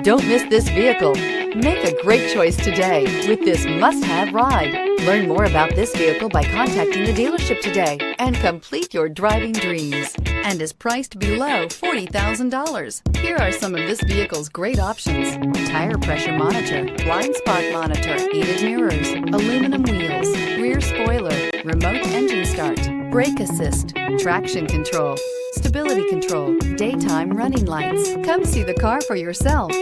Don't miss this vehicle. Make a great choice today with this must-have ride. Learn more about this vehicle by contacting the dealership today and complete your driving dreams. And is priced below $40,000. Here are some of this vehicle's great options: tire pressure monitor, blind spot monitor, heated mirrors, aluminum wheels, rear spoiler, remote engine start, brake assist, traction control, stability control, daytime running lights. Come see the car for yourself.